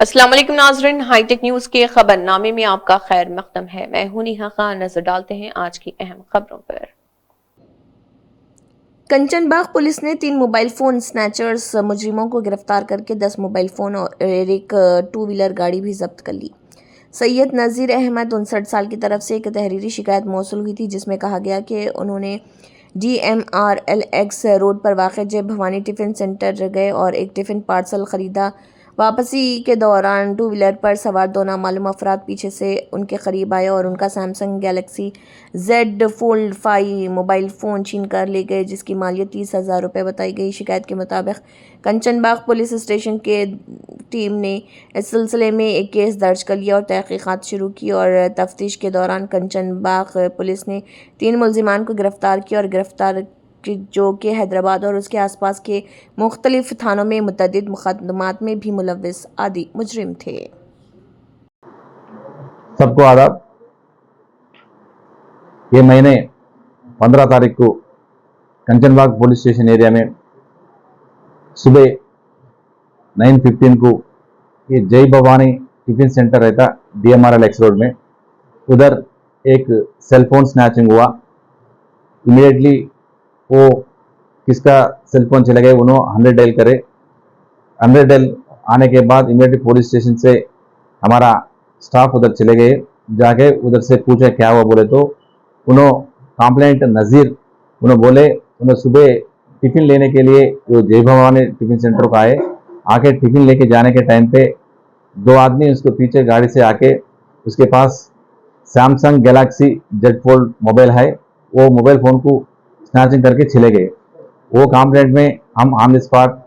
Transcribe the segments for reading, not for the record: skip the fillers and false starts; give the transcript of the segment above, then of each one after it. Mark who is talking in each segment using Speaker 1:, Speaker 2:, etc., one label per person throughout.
Speaker 1: अस्सलाम वालेकुम नाज़रीन, हाईटेक न्यूज के खबरनामे में आपका खैर मकदम है। मैं हूं नेहा खान। नजर डालते हैं आज की अहम खबरों पर।
Speaker 2: कंचनबाग पुलिस ने 3 मोबाइल फोन स्नैचर्स मुजरिमों को गिरफ्तार करके 10 मोबाइल फोन और एक टू व्हीलर गाड़ी भी जब्त कर ली। सैयद नज़ीर अहमद 59 साल की तरफ से एक तहरीरी शिकायत मौसूल हुई थी, जिसमें कहा गया कि उन्होंने DMRLX रोड पर वाक़ जय भवानी टिफ़िन सेंटर गए और एक टिफ़िन पार्सल ख़रीदा। वापसी के दौरान टू व्हीलर पर सवार दो नामालूम अफराद पीछे से उनके करीब आए और उनका Samsung Galaxy Z Fold 5 mobile phone छीन कर ले गए, जिसकी मालियत 30,000 रुपये बताई गई। शिकायत के मुताबिक कंचनबाग पुलिस स्टेशन के टीम ने इस सिलसिले में एक केस दर्ज कर लिया और तहकीक़ात शुरू की और तफ्तीश के दौरान कंचनबाग पुलिस ने 3 मुलजिमान को गिरफ्तार किया और जो कि हैदराबाद और उसके आसपास के मुख्तलिफ थानों में मुतअद्दिद मुकदमात में भी मुलव्विस आदि मुजरिम थे।
Speaker 3: सबको आदाब। ये महीने 15 तारीख को कंचनबाग पुलिस स्टेशन एरिया में सुबह 9:15 को ये जय भवानी टिफिन सेंटर रहता DMRLX रोड में, उधर एक सेलफोन स्नैचिंग हुआ। इमीडिएटली वो किसका सेलफोन चले गए, उन्होंने 100 डायल करे। 100 डायल आने के बाद इमीडिएटली पुलिस स्टेशन से हमारा स्टाफ उधर चले गए। जाके उधर से पूछा क्या हुआ, बोले तो उन्होंने कंप्लेंट नज़ीर उन्होंने बोले उन्होंने सुबह टिफ़िन लेने के लिए जो जय भवानी टिफ़िन सेंटर को आए। आके टिफ़िन लेके जाने के टाइम पे 2 आदमी उसके पीछे गाड़ी से आके उसके पास Samsung Galaxy Z Fold mobile है, वो मोबाइल फ़ोन को स्नैचिंग करके चले गए। वो कंप्लेंट में हम on the spot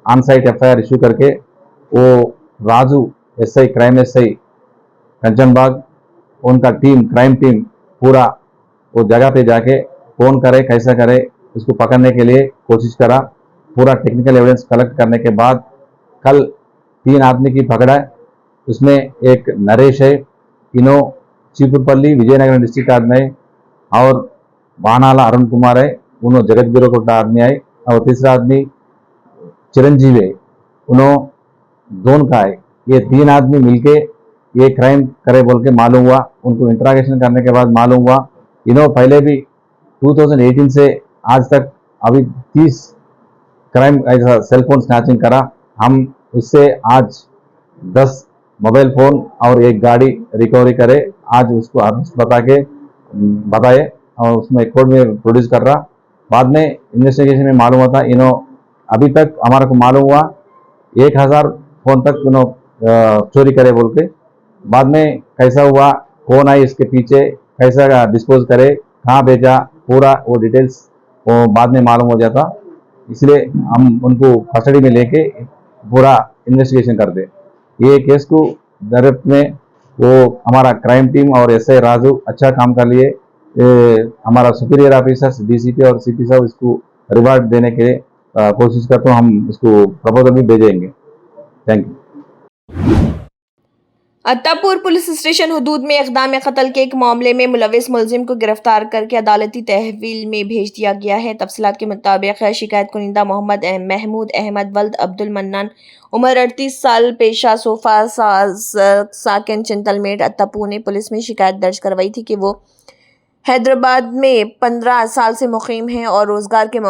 Speaker 3: on site FIR issue करके वो Raju SI crime SI Kanchanbagh उनका टीम क्राइम टीम पूरा वो जगह पे जाके कौन करे कैसा करे उसको पकड़ने के लिए कोशिश करा। पूरा टेक्निकल एविडेंस कलेक्ट करने के बाद कल 3 आदमी की पकड़ा है। उसमें एक नरेश है, इनो चीपुरपल्ली विजयनगर डिस्ट्रिक्ट आदमी है, और बानाला अरुण कुमार है, उन्होंने जगत गिरोकोट आदमी है, और तीसरा आदमी चिरंजीवी है, उन्होंने जोन का है। ये 3 आदमी मिलके ये क्राइम करे बोल के मालूम हुआ। उनको इंटरोगेशन करने के बाद मालूम हुआ इन्होंने पहले भी 2018 से आज तक अभी 30 क्राइम ऐसा सेलफोन स्नैचिंग करा। हम उससे आज 10 मोबाइल फ़ोन और एक गाड़ी रिकवरी करे। आज उसको एड्रेस बताए और उसमें कोर्ट में प्रोड्यूस कर रहा। बाद में इन्वेस्टिगेशन में मालूम होता इन्हों अभी तक हमारे को मालूम हुआ 1000 फ़ोन तक इन्हों चोरी करे बोल के। बाद में कैसा हुआ, कौन आई इसके पीछे, कैसा डिस्पोज करे, कहाँ भेजा, पूरा वो डिटेल्स वो बाद में मालूम हो जाता। इसलिए हम उनको कस्टडी में लेके पूरा इन्वेस्टिगेशन करते। ये केस को डायरेक्ट में वो हमारा क्राइम टीम और SI राजू अच्छा काम कर लिए। हमारा सुपीरियर ऑफिसर्स DCP और CP साहब इसको रिवार्ड देने के कोशिश करते हैं। हम इसको प्रपोजल भी भेजेंगे। Thank you.
Speaker 2: Attapur police station हुदूद में इक़दाम कत्ल के एक मामले में मुलविस मुलजिम को गिरफ्तार करके अदालती तहवील में भेज दिया गया है। तफसीलात के मुताबिक शिकायत कुनिंदा मोहम्मद महमूद अहमद वल्द अब्दुल मन्नान, उम्र 38 साल, पेशा सोफा साकिन चिंतलमेट अत्तापुर ने पुलिस में शिकायत दर्ज करवाई थी कि वो हैदराबाद में 15 साल से मुकीम है और रोज़गार के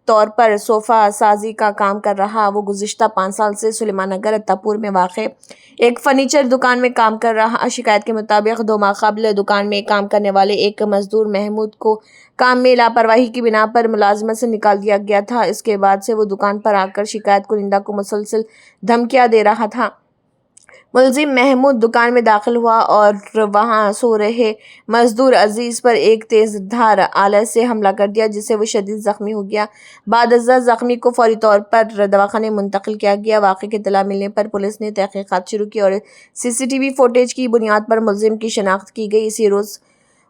Speaker 2: तौर पर सोफ़ा साजी का काम कर रहा। वो गुज़िश्ता 5 साल से सुलेमान नगर अत्तापुर में वाक़ एक फ़र्नीचर दुकान में काम कर रहा। शिकायत के मुताबिक 2 माह कबल दुकान में काम करने वाले एक मजदूर महमूद को काम में लापरवाही की बिना पर मुलाजमत से निकाल दिया गया था। इसके बाद से वो दुकान पर आकर शिकायत कुनिंदा को मुसलसल धमकियाँ दे रहा था। मुलजिम महमूद दुकान में दाखिल हुआ और वहां सो रहे मजदूर अजीज पर एक तेज धार आले से हमला कर दिया, जिससे वो शदीद जख्मी हो गया। बाद जख्मी को फौरी तौर पर दवाखाने मुंतकिल किया गया। वाक़े की इत्तला मिलने पर पुलिस ने तहकीकात शुरू की और CCTV फुटेज की बुनियाद पर मुलजिम की शनाख्त की गई। इसी रोज़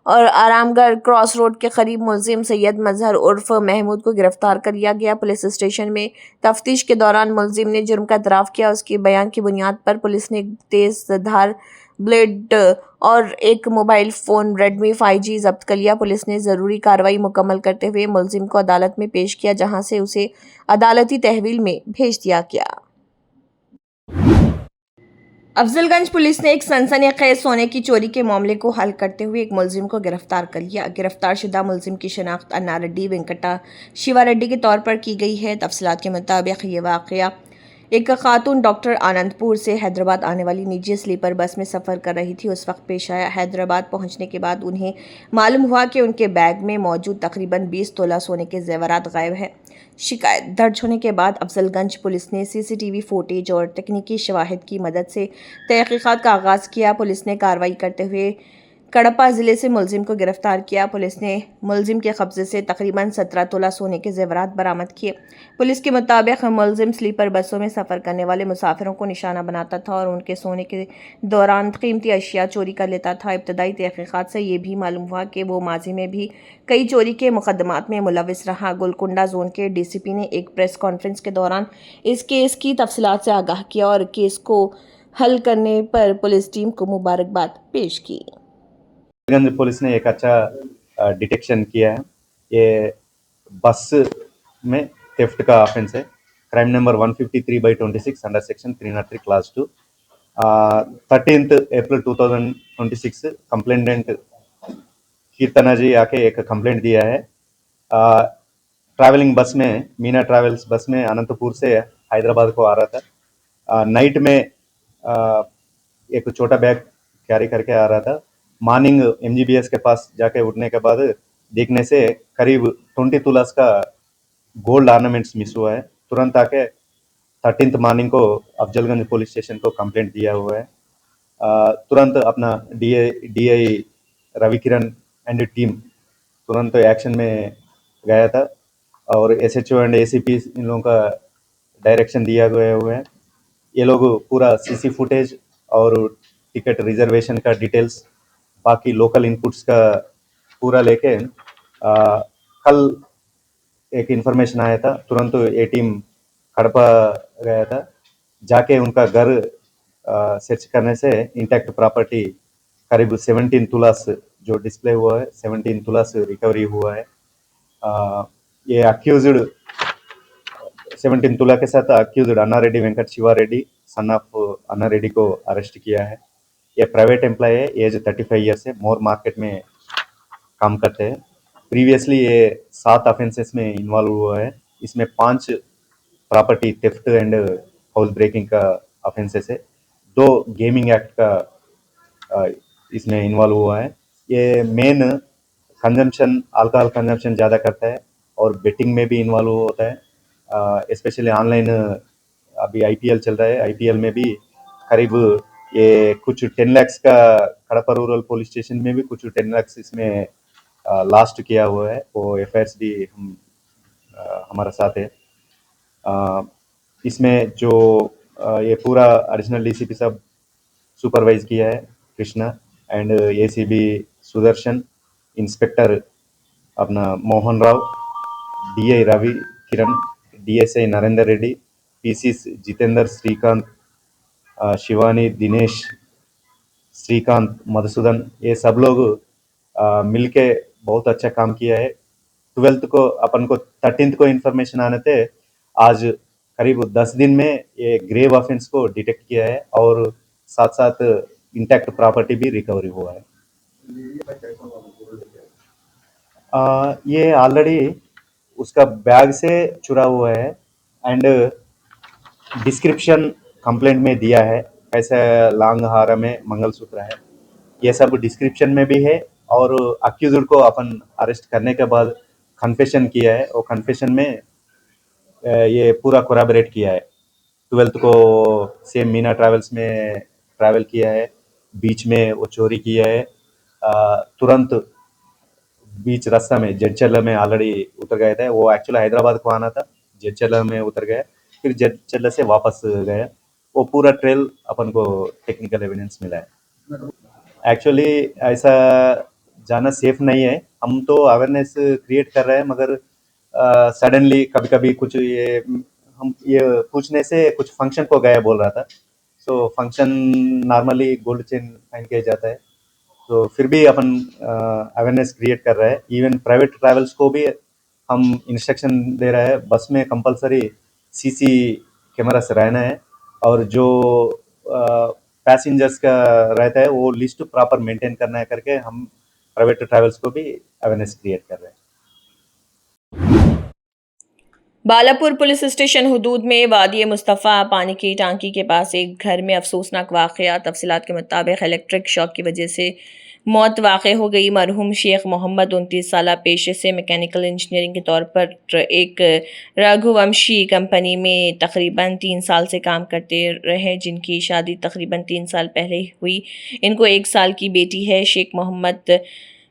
Speaker 2: और आरामगढ़ क्रॉस रोड के करीब मुलजिम सैयद मजहर उर्फ महमूद को गिरफ्तार कर लिया गया। पुलिस स्टेशन में तफ्तीश के दौरान मुलजिम ने जुर्म का इतराफ़ किया। उसके बयान की बुनियाद पर पुलिस ने तेज धार ब्लेड और एक मोबाइल फ़ोन Redmi 5G जब्त कर लिया। पुलिस ने ज़रूरी कार्रवाई मुकम्मल करते हुए मुलजिम को अदालत में पेश किया, जहां से उसे अदालती तहवील में भेज दिया गया। अफजलगंज पुलिस ने एक सनसनीखेज सोने की चोरी के मामले को हल करते हुए एक मुलजिम को गिरफ्तार कर लिया। गिरफ्तार शुदा मुलजिम की शनाख्त अन्ना रेड्डी वेंकटा शिवा रेड्डी के तौर पर की गई है। तफसीलात के मुताबिक ये वाकया एक खातून डॉक्टर आनंदपुर से हैदराबाद आने वाली निजी स्लीपर बस में सफ़र कर रही थी। उस वक्त पेश आया। हैदराबाद पहुंचने के बाद उन्हें मालूम हुआ कि उनके बैग में मौजूद तकरीबन 20 तोला सोने के जेवरात गायब है। शिकायत दर्ज होने के बाद अफजलगंज पुलिस ने सीसीटीवी फुटेज और तकनीकी शवाहिद की मदद से तहकीकात का आगाज़ किया। पुलिस ने कार्रवाई करते हुए कड़पा ज़िले से मुलजिम को गिरफ्तार किया। पुलिस ने मुलजिम के कब्जे से तकरीबन 17 तोला सोने के जेवरात बरामद किए। पुलिस के मुताबिक मुलजिम स्लीपर बसों में सफ़र करने वाले मुसाफिरों को निशाना बनाता था और उनके सोने के दौरान कीमती अशिया चोरी कर लेता था। इब्तदाई तहकीकात से ये भी मालूम हुआ कि वो माजी में भी कई चोरी के मुकदमात में मुलविस रहा। गोलकुंडा जोन के डीसीपी ने एक प्रेस कॉन्फ्रेंस के दौरान इस केस की तफसीलात से आगाह किया और केस को हल करने पर पुलिस टीम को मुबारकबाद पेश की।
Speaker 4: गंज पुलिस ने एक अच्छा डिटेक्शन किया है। ये बस में थेफ्ट का ऑफेंस है। Crime number 153/26 under section 303 class 2। 13 अप्रैल 2026 कंप्लेंटेंट कीर्तना जी आके एक कंप्लेंट दिया है। ट्रैवलिंग बस में मीना ट्रैवल्स बस में अनंतपुर से हैदराबाद को आ रहा था। नाइट में एक छोटा बैग कैरी करके आ रहा था। मॉर्निंग एमजीबीएस के पास जाके उठने के बाद देखने से करीब 20 तुलास का गोल्ड ऑर्नामेंट्स मिस हुआ है। तुरंत आके 13th मॉर्निंग को अफजलगंज पुलिस स्टेशन को कंप्लेंट दिया हुआ है। तुरंत अपना डीआई रविकिरण एंड टीम तुरंत एक्शन में गया था और एसएचओ एंड एसीपी इन लोगों का डायरेक्शन दिया गया हुआ है। ये लोग पूरा सीसी फुटेज और टिकट रिजर्वेशन का डिटेल्स बाकी लोकल इनपुट्स का पूरा लेके कल एक इंफॉर्मेशन आया था। तुरंत ये टीम कड़पा गया था। जाके उनका घर सर्च करने से इंटैक्ट प्रॉपर्टी करीब 17 तुलास जो डिस्प्ले हुआ है 17 तुलास रिकवरी हुआ है। ये अक्यूज्ड 17 तुला के साथ accused Anna Reddy Venkat Shiva Reddy son of Anna Reddy को अरेस्ट किया है। ये प्राइवेट एम्प्लॉय है। एज 35 ईयर्स है। मोर मार्केट में काम करते हैं। प्रीवियसली ये 7 ऑफेंसेस में इन्वॉल्व हुआ है। इसमें 5 property theft and house breaking का ऑफेंसेस है। 2 गेमिंग एक्ट का इसमें इन्वॉल्व हुआ है। ये मेन कंजम्पशन अल्कोहल कंजम्पशन ज़्यादा करता है और बेटिंग में भी इन्वॉल्व होता है। स्पेशली ऑनलाइन अभी आईपीएल चल रहा है। आईपीएल में भी करीब ये कुछ 10 लाख का कड़पा रूरल पुलिस स्टेशन में भी कुछ 10 लाख इसमें लास्ट किया हुआ है। वो एफआईआर भी हमारा साथ है। इसमें जो ये पूरा एडिशनल डीसीपी साहब सुपरवाइज किया है Krishna and ACB Sudarshan, inspector अपना मोहन राव, डीआई रवि किरण, डीएसआई नरेंद्र रेड्डी, पीसी जितेंद्र, श्रीकांत, शिवानी, दिनेश, श्रीकांत, मधुसूदन, ये सब लोग मिलके बहुत अच्छा काम किया है। 12th को अपन को 13th को इंफॉर्मेशन आने थे। आज करीब 10 दिन में ये ग्रेव ऑफेंस को डिटेक्ट किया है और साथ साथ इंटैक्ट प्रॉपर्टी भी रिकवरी हुआ है। ये ऑलरेडी उसका बैग से चुरा हुआ है एंड डिस्क्रिप्शन कंप्लेंट में दिया है। कैसे लॉन्ग हार में मंगलसूत्र है ये सब डिस्क्रिप्शन में भी है और अक्यूज्ड को अपन अरेस्ट करने के बाद कन्फेशन किया है। और कन्फेशन में ये पूरा कोराबरेट किया है। 12th को सेम मीना ट्रैवल्स में ट्रैवल किया है। बीच में वो चोरी किया है। तुरंत बीच रास्ता में जडचर्ला में ऑलरेडी उतर गया था। वो एक्चुअली हैदराबाद को आना था, जडचर्ला में उतर गया, फिर जडचर्ला से वापस गया। वो पूरा ट्रेल अपन को टेक्निकल एविडेंस मिला है। एक्चुअली ऐसा जाना सेफ नहीं है। हम तो अवेयरनेस क्रिएट कर रहे हैं मगर सडनली कभी कभी कुछ हम ये पूछने से कुछ फंक्शन को गया बोल रहा था। So function normally gold chain पहन के जाता है। तो फिर भी अपन अवेयरनेस क्रिएट कर रहे हैं। इवन प्राइवेट ट्रैवल्स को भी हम इंस्ट्रक्शन दे रहे हैं बस में कंपलसरी सीसी कैमरा से रहना है और जो पैसेंजर्स का रहता है वो लिस्ट प्रॉपर मेंटेन करना है करके हम प्राइवेट ट्रैवल्स को भी अवेयरनेस क्रिएट कर रहे हैं।
Speaker 2: बालापुर पुलिस स्टेशन हुदूद में वादी मुस्तफ़ा पानी की टांकी के पास एक घर में अफसोसनाक वाक़या। तफसीलात के मुताबिक इलेक्ट्रिक शॉक की वजह से मौत वाक़ हो गई। मरहूम शेख मोहम्मद 29 साल पेशे से मैकेनिकल इंजीनियरिंग के तौर पर एक रघुवंशी कंपनी में तकरीबन 3 साल से काम करते रहे, जिनकी शादी तकरीबन 3 साल पहले हुई। इनको 1 साल की बेटी है। शेख मोहम्मद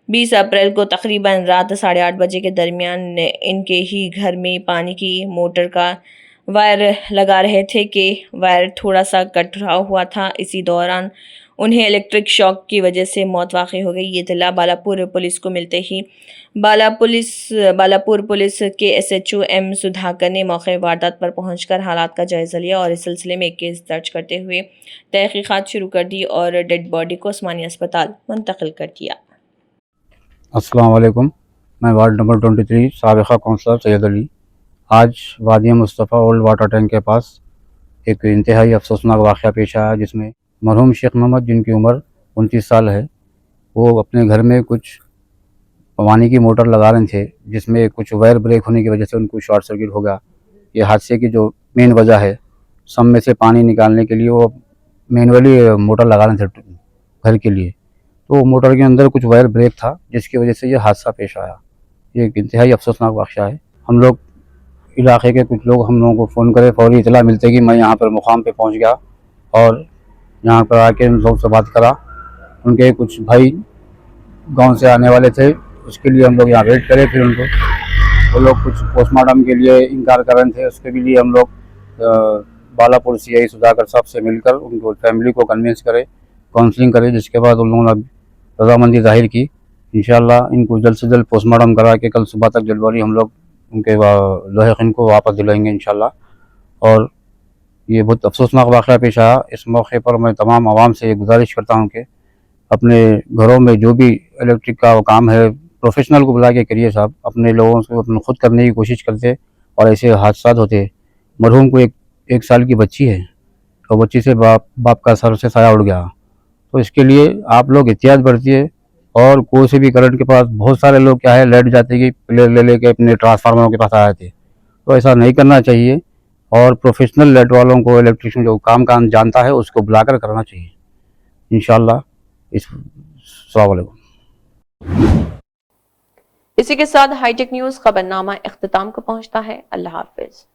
Speaker 2: 20 अप्रैल को तकरीबन रात 8:30 बजे के दरमियान इनके ही घर में पानी की मोटर का वायर लगा रहे थे कि वायर थोड़ा सा कटरा हुआ था। इसी दौरान उन्हें इलेक्ट्रिक शॉक की वजह से मौत वाक़ई हो गई। ये इत्तला बालापुर पुलिस को मिलते ही बालापुर पुलिस के SHO M सुधाकर ने मौके वारदात पर पहुंचकर हालात का जायज़ा लिया और इस सिलसिले में एक केस दर्ज करते हुए तहकीक़ात शुरू कर दी और डेड बॉडी को उस्मानिया अस्पताल मुंतकिल कर दिया।
Speaker 5: अस्सलाम वालेकुम। मैं वार्ड नंबर 23 साबिक़ा काउंसलर सैयद अली। आज Wadi Mustafa old water tank के पास एक इंतहाई अफसोसनाक वाक़या पेश आया, जिसमें मरहूम शेख मोहम्मद, जिनकी उम्र 29 साल है, वो अपने घर में कुछ पानी की मोटर लगा रहे थे, जिसमें कुछ वायर ब्रेक होने की वजह से उनको शॉर्ट सर्किट हो गया। ये हादसे की जो मेन वजह है, सब में से पानी निकालने के लिए वो मैनुअली मोटर लगा रहे थे घर के लिए, तो मोटर के अंदर कुछ वायर ब्रेक था, जिसकी वजह से ये हादसा पेश आया। ये एक इंतहाई अफसोसनाक वाक़या है। हम लोग इलाके के कुछ लोग हम लोगों को फ़ोन करे, फौरी इतला मिलते कि मैं यहाँ पर मुकाम पे पहुँच गया और यहाँ पर आके उन लोगों से बात करा। उनके कुछ भाई गांव से आने वाले थे, उसके लिए हम लोग यहाँ वेट करे। फिर उनको वो लोग कुछ पोस्टमार्टम के लिए इनकार कर रहे थे, उसके भी लिए हम लोग बालापुर CI सुधाकर साहब से मिलकर उनको फैमिली को कन्विंस करे, काउंसलिंग करे, जिसके बाद उन लोगों ने रजामंदी जाहिर की। इंशाल्लाह इनको जल्द से जल्द पोस्टमार्टम करा के कल सुबह तक जल्दबाजी हम लोग उनके लोहे को वापस दिलाएंगे इंशाल्लाह। और ये बहुत अफसोसनाक वाक़या पेश आया। इस मौके पर मैं तमाम आवाम से ये गुजारिश करता हूँ कि अपने घरों में जो भी इलेक्ट्रिक का काम है प्रोफेशनल को बुला के करिए साहब। अपने लोगों को अपने खुद करने की कोशिश करते और ऐसे हादसा होते। मरहूम को एक साल की बच्ची है और बच्ची से बाप का सर से साया उड़ गया। तो इसके लिए आप लोग एहतियात बरतिए। और कोई से भी करंट के पास बहुत सारे लोग क्या है लेट जाते कि प्लेयर ले लेके अपने ट्रांसफार्मरों के पास आए थे, तो ऐसा नहीं करना चाहिए। और प्रोफेशनल लेट वालों को, इलेक्ट्रिशियन जो काम जानता है, उसको बुलाकर करना चाहिए इंशाल्लाह। अस्सलाम वालेकुम।
Speaker 1: इसी के साथ हाईटेक न्यूज़ खबरनामा इख्तिताम को पहुंचता है। अल्लाह हाफिज।